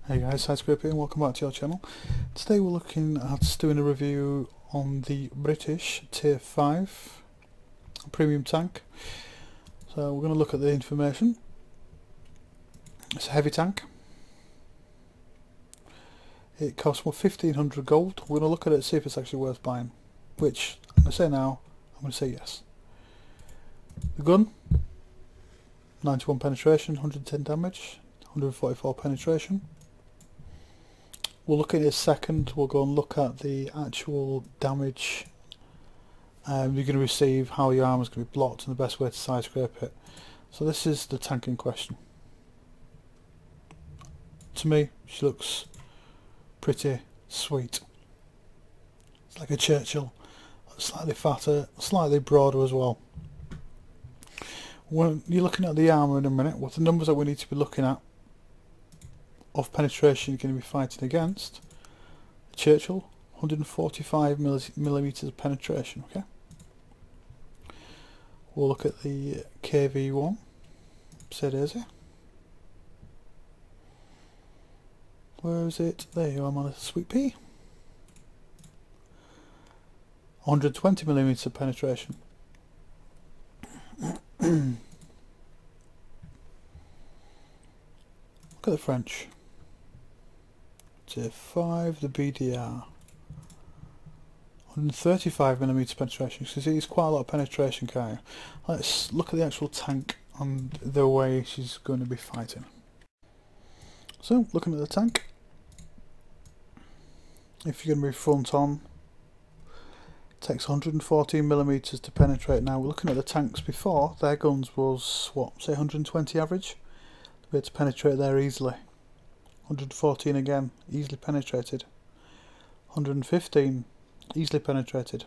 Hey guys, Sidescraper here and welcome back to your channel. Today we're looking at doing a review on the British Tier 5 premium tank. So we're going to look at the information. It's a heavy tank. It costs 1500 gold. We're going to look at it and see if it's actually worth buying. Which, I'm going to say now, I'm going to say yes. The gun, 91 penetration, 110 damage, 144 penetration. We'll look at it in a second. We'll go and look at the actual damage you're going to receive, how your armor is going to be blocked, and the best way to side scrape it. So this is the tank in question. To me, she looks pretty sweet. It's like a Churchill, slightly fatter, slightly broader as well. When you're looking at the armor in a minute, what the numbers that we need to be looking at of penetration you're going to be fighting against. Churchill, 145 millimeters of penetration. Okay. We'll look at the KV1. Say Daisy. Where is it? There you are, my little sweet pea. 120 millimeters of penetration. Look at the French. Tier 5, the BDR. 135mm penetration. You can see it's quite a lot of penetration, can't you? Let's look at the actual tank and the way she's going to be fighting. So, looking at the tank. If you're going to be front on, it takes 114mm to penetrate. Now, we're looking at the tanks before. Their guns was, what, say 120 average? To be able to penetrate there easily. 114 again, easily penetrated. 115, easily penetrated.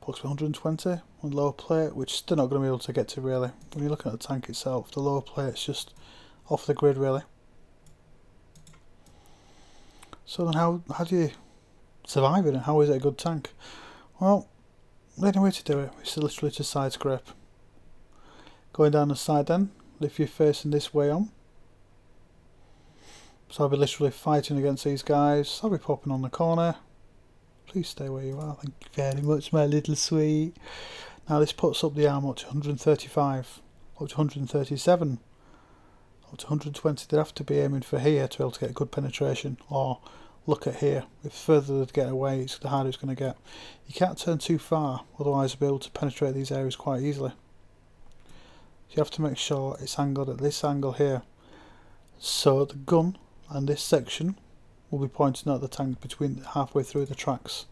Approximately 120 on the lower plate, which still not going to be able to get to really. When you're looking at the tank itself, the lower plate's just off the grid really. So then how do you survive in it? How is it a good tank? Well, the only way to do it is literally to side scrape. Going down the side then, if you're facing this way on. So I'll be literally fighting against these guys. I'll be popping on the corner. Please stay where you are. Thank you very much, my little sweet. Now this puts up the arm up to 135, up to 137, up to 120. They'd have to be aiming for here to be able to get good penetration. Or look at here. If further they get away, it's the harder it's going to get. You can't turn too far, otherwise you'll be able to penetrate these areas quite easily. So you have to make sure it's angled at this angle here. So the gun and this section will be pointing at the tank between halfway through the tracks.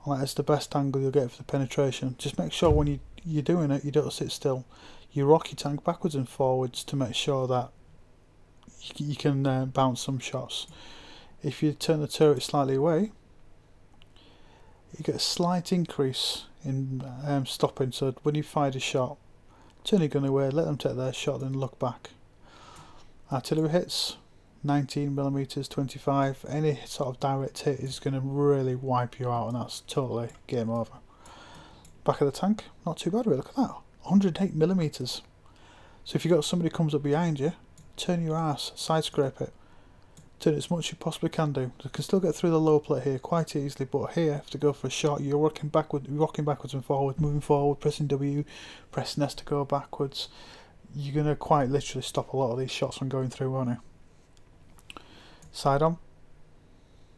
And that is the best angle you'll get for the penetration. Just make sure when you're doing it, you don't sit still. You rock your tank backwards and forwards to make sure that you can bounce some shots. If you turn the turret slightly away, you get a slight increase in stopping. So when you fire a shot, turn your gun away, let them take their shot, then look back. Artillery hits, 19mm, 25. Any sort of direct hit is going to really wipe you out, and that's totally game over. Back of the tank, not too bad really. Look at that, 108mm. So if you got somebody comes up behind you, turn your ass, side scrape it. Turn it as much as you possibly can do. You can still get through the lower plate here quite easily, but here, if to go for a shot, you're rocking backwards and forward, moving forward, pressing W, pressing S to go backwards. You're going to quite literally stop a lot of these shots from going through, won't you? Side on,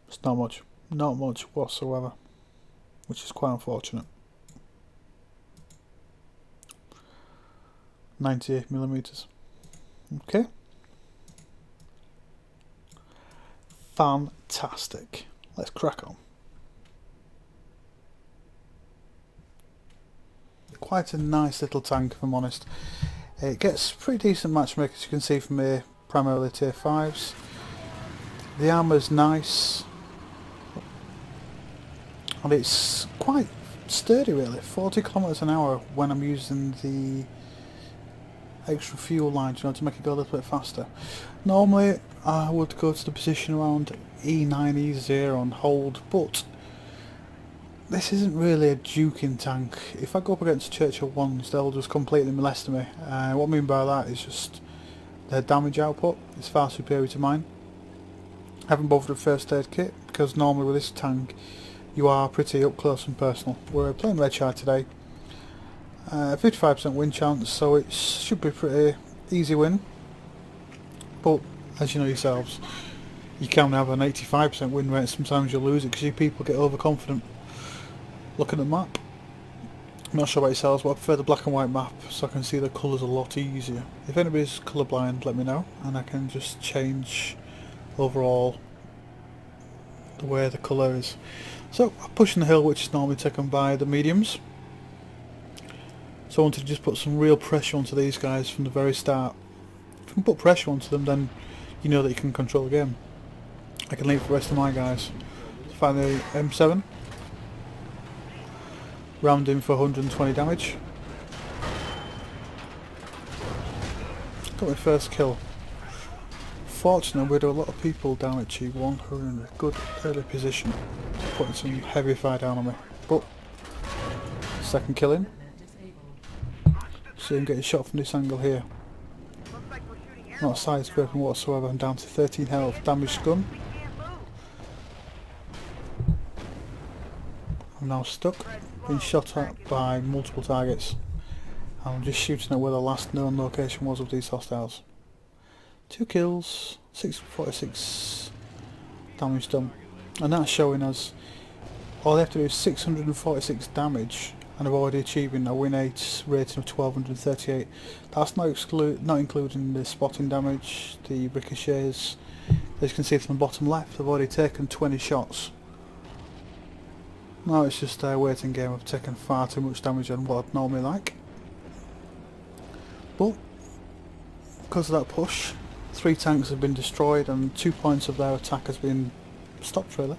it's not much whatsoever, which is quite unfortunate. 98mm. Okay. Fantastic. Let's crack on. Quite a nice little tank, if I'm honest. It gets pretty decent matchmaking, as you can see from here, primarily tier 5s. The armour's nice, and it's quite sturdy really. 40 kilometers an hour when I'm using the extra fuel line, you know, to make it go a little bit faster. Normally I would go to the position around E9, E0 and hold, but this isn't really a duking tank. If I go up against Churchill ones, they'll just completely molest me. What I mean by that is just their damage output is far superior to mine. I haven't bothered with first aid kit because normally with this tank you are pretty up close and personal. We're playing Red Shy today. 55% win chance, so it should be a pretty easy win. But as you know yourselves, you can have an 85% win rate. Sometimes you'll lose it because you people get overconfident. Looking at the map, I'm not sure about yourselves, but I prefer the black and white map so I can see the colours a lot easier. If anybody's colourblind, let me know and I can just change overall the way the colour is. So I'm pushing the hill, which is normally taken by the mediums. So I wanted to just put some real pressure onto these guys from the very start. If you can put pressure onto them, then you know that you can control the game. I can leave the rest of my guys. Find the M7. Round him for 120 damage. Got my first kill. Fortunately, we had a lot of people down at G1 who were in a good early position, putting some heavy fire down on me. But second kill in. See him getting shot from this angle here. Not side scraping whatsoever. I'm down to 13 health. Damaged gun. I'm now stuck, being shot at by multiple targets. I'm just shooting at where the last known location was of these hostiles. 2 kills, 646 damage done. And that's showing us all they have to do is 646 damage and I've already achieving a win rate rating of 1238. That's not including the spotting damage, the ricochets. As you can see from the bottom left, I've already taken 20 shots. Now it's just a waiting game. I've taken far too much damage on what I'd normally like. But because of that push, 3 tanks have been destroyed and 2 points of their attack has been stopped really.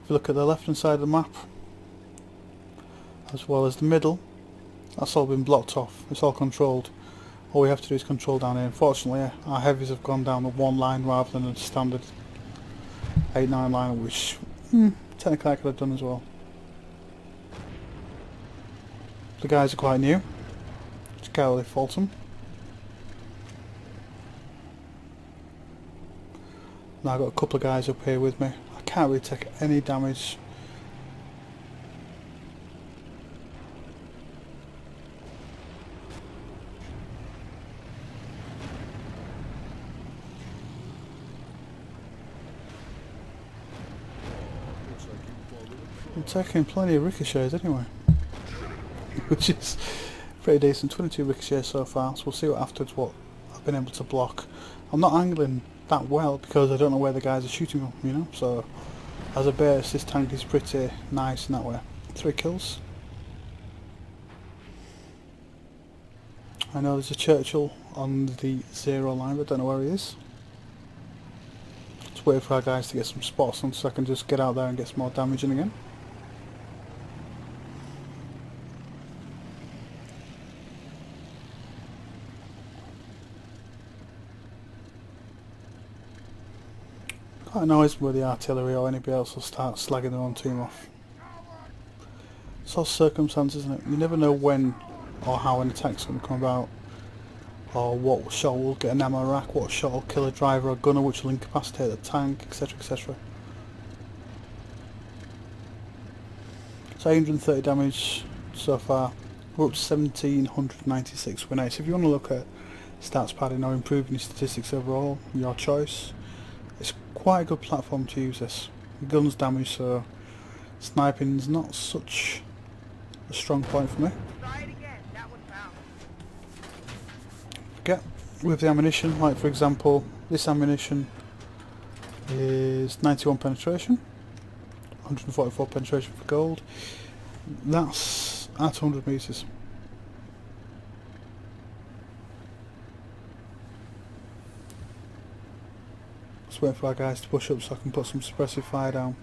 If you look at the left hand side of the map, as well as the middle, that's all been blocked off, it's all controlled. All we have to do is control down here. Unfortunately, our heavies have gone down the one line rather than a standard 8-9 line, which technically I could have done as well. The guys are quite new, just can't really fault them. Now I've got a couple of guys up here with me. I can't really take any damage. I'm taking plenty of ricochets anyway, which is pretty decent. 22 ricochets so far, so we'll see what afterwards what I've been able to block. I'm not angling that well because I don't know where the guys are shooting from, you know, so as a base this tank is pretty nice in that way. 3 kills. I know there's a Churchill on the 0 line, but I don't know where he is. Just waiting for our guys to get some spots on so I can just get out there and get some more damage in again. Quite annoys me with the artillery or anybody else will start slagging their own team off. It's all circumstance, isn't it? You never know when or how an attack's going to come about, or what shot will get an ammo rack, what shot will kill a driver or gunner, which will incapacitate the tank, etc, etc. So 830 damage so far. We're up to 1796 win rates. If you want to look at stats padding or improving your statistics overall, your choice. It's quite a good platform to use this. The gun's damage, so sniping's not such a strong point for me. Forget with the ammunition, like for example, this ammunition is 91 penetration, 144 penetration for gold. That's at 100 meters. Just waiting for our guys to push up so I can put some suppressive fire down.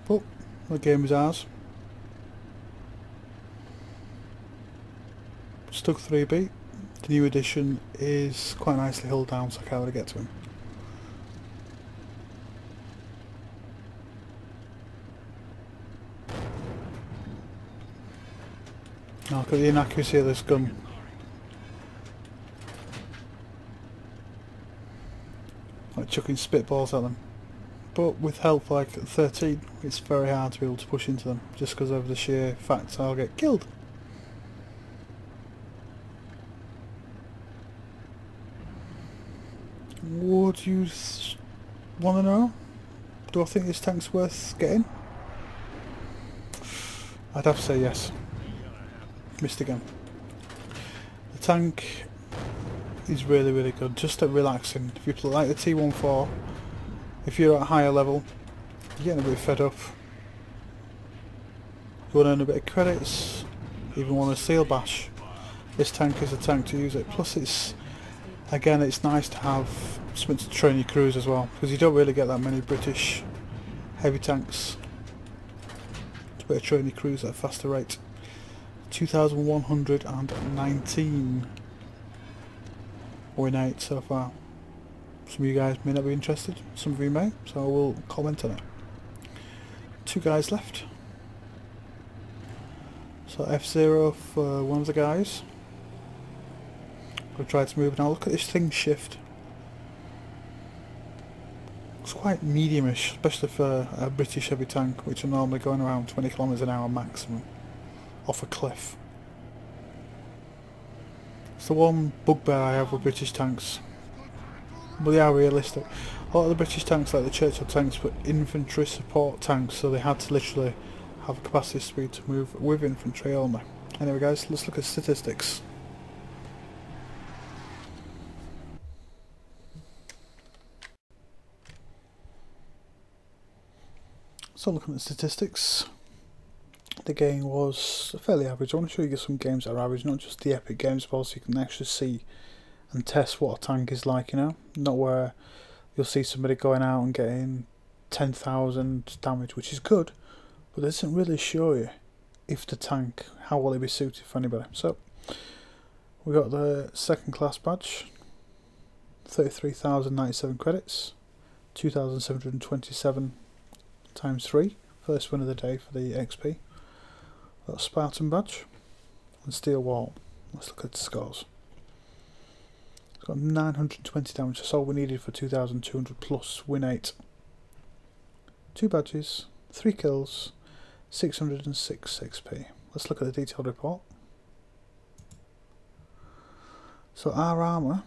But the game is ours. Stuck 3B. The new edition is quite nicely held down so I can't really get to him. Now look at the inaccuracy of this gun. Like chucking spitballs at them. But with health like 13, it's very hard to be able to push into them, just because of the sheer fact I'll get killed. Would you want to know? Do I think this tank's worth getting? I'd have to say yes. Missed again. The tank is really, really good, just at relaxing. If you play like the T-14, if you're at a higher level, you're getting a bit fed up. You want to earn a bit of credits, even want a seal bash. This tank is a tank to use it. Plus it's, again, it's nice to have something to train your crews as well, because you don't really get that many British heavy tanks to be able to train your crews at a faster rate. 2,119 win 8 so far. Some of you guys may not be interested, some of you may, so I will comment on it. 2 guys left. So F0 for one of the guys. I'll try to move now. Look at this thing shift. It's quite mediumish, especially for a British heavy tank, which are normally going around 20 kilometers an hour maximum off a cliff. It's the one bugbear I have with British tanks. But they are realistic. A lot of the British tanks, like the Churchill tanks, were infantry support tanks, so they had to literally have a capacity speed to move with infantry only. Anyway guys, let's look at statistics. So looking at the statistics, the game was fairly average. I want to show you some games that are average, not just the epic games, but also you can actually see and test what a tank is like, you know, not where you'll see somebody going out and getting 10,000 damage, which is good, but it doesn't really show you if the tank, how will it be suited for anybody. So we got the second class badge, 33,097 credits, 2,727 times 3, first win of the day for the XP. Got Spartan badge and steel wall. Let's look at the scores. It's got 920 damage, that's all we needed for 2,200 plus win 8. 2 badges, 3 kills, 606 XP. Let's look at the detailed report. So our armour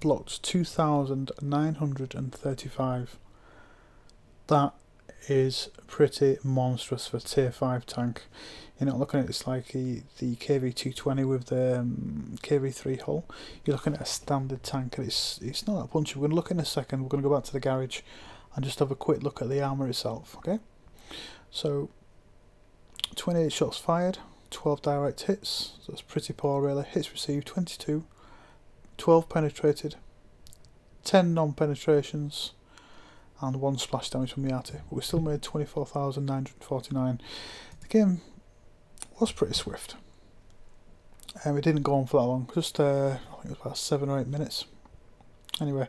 blocked 2,935. That is pretty monstrous for a tier 5 tank. You're not looking at it's like the KV220 with the KV3 hull. You're looking at a standard tank, and it's not that punchy. We're going to look in a second. We're going to go back to the garage and just have a quick look at the armour itself. Okay, so 28 shots fired, 12 direct hits, so that's pretty poor really. Hits received 22, 12 penetrated, 10 non-penetrations, and 1 splash damage from the arty, but we still made 24,949. The game was pretty swift, and it didn't go on for that long, just I think it was about 7 or 8 minutes. Anyway.